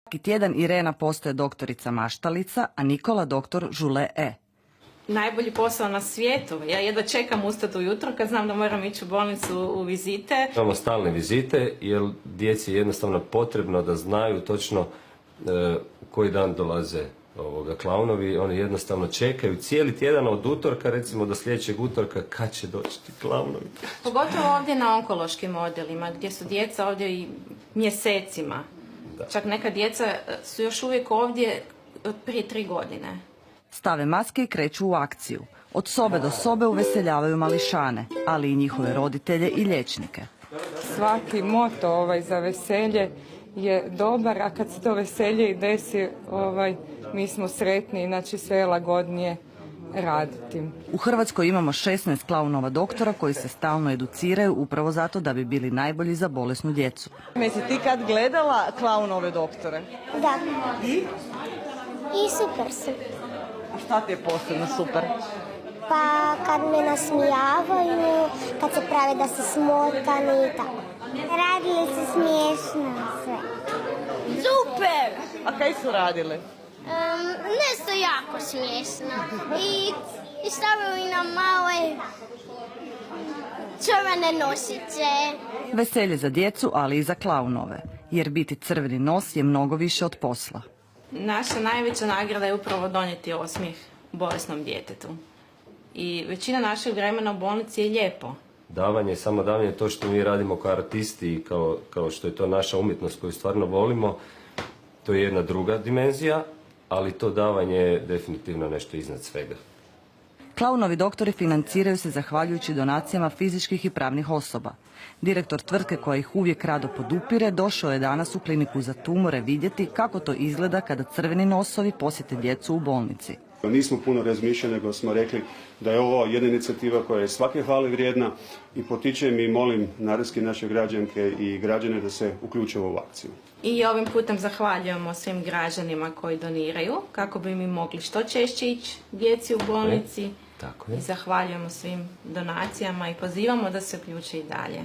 Svaki tjedan Irena postaje doktorica maštalica, a Nikola doktor žule E. Najbolji posao na svijetu. Ja jedva čekam ustati ujutro kad znam da moram ići u bolnicu u vizite. Imamo stalne vizite jer djeci je jednostavno potrebno da znaju točno koji dan dolaze klaunovi. Oni jednostavno čekaju cijeli tjedan od utorka, recimo do sljedećeg utorka, kad će doći ti klaunovi. Pogotovo ovdje na onkološkim odjelima gdje su djeca ovdje i mjesecima. Da. Čak neka djeca su još uvijek ovdje od prije 3 godine. Stave maske i kreću u akciju. Od sobe do sobe uveseljavaju mališane, ali i njihove roditelje i liječnike. Svaki moto za veselje je dobar, a kad se to veselje i desi, mi smo sretni, inače sve je lagodnije raditi. U Hrvatskoj imamo 16 klaunova doktora koji se stalno educiraju upravo zato da bi bili najbolji za bolesnu djecu. Jesi ti kad gledala klaunove doktore? Da. I? I super su. A šta ti je posebno super? Pa kad me nasmijavaju, kad se prave da se smotani i tako. Radili su smiješno sve. Super! A kaj su radili? Nešto jako smiješno. I stavili nam male crvene nosice. Veselje za djecu, ali i za klaunove, jer biti crveni nos je mnogo više od posla. Naša najveća nagrada je upravo donijeti osmijeh bolesnom djetetu. I većina našeg vremena u bolnici je lijepo. Davanje, samo davanje, to što mi radimo kao artisti i kao što je to naša umjetnost koju stvarno volimo, to je jedna druga dimenzija, ali to davanje je definitivno nešto iznad svega. Klaunovi doktori financiraju se zahvaljujući donacijama fizičkih i pravnih osoba. Direktor tvrtke koja ih uvijek rado podupire došao je danas u kliniku za tumore vidjeti kako to izgleda kada crveni nosovi posjete djecu u bolnici. Nismo puno razmišljali, nego smo rekli da je ovo jedna inicijativa koja je svake hvale vrijedna i potičem i molim naravski naše građanke i građane da se uključe u ovu akciju. I ovim putem zahvaljujemo svim građanima koji doniraju kako bi mi mogli što češće ići djeci u bolnici. Tako je. I zahvaljujemo svim donacijama i pozivamo da se uključe i dalje.